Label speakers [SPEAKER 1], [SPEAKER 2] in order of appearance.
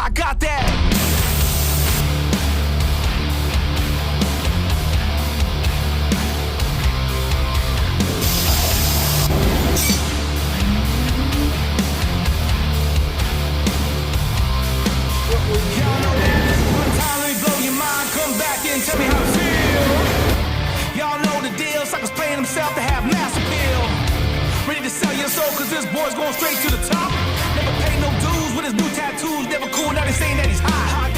[SPEAKER 1] I got that. Y'all know that. One time, let me blow your mind. Come back and tell me how it feel. Y'all know the deal. Suckers playing himself to have mass appeal. Ready to sell your soul, cause this boy's going straight to the top. Never paid no dues with his new tattoos. Never cool, now they saying that he's hot.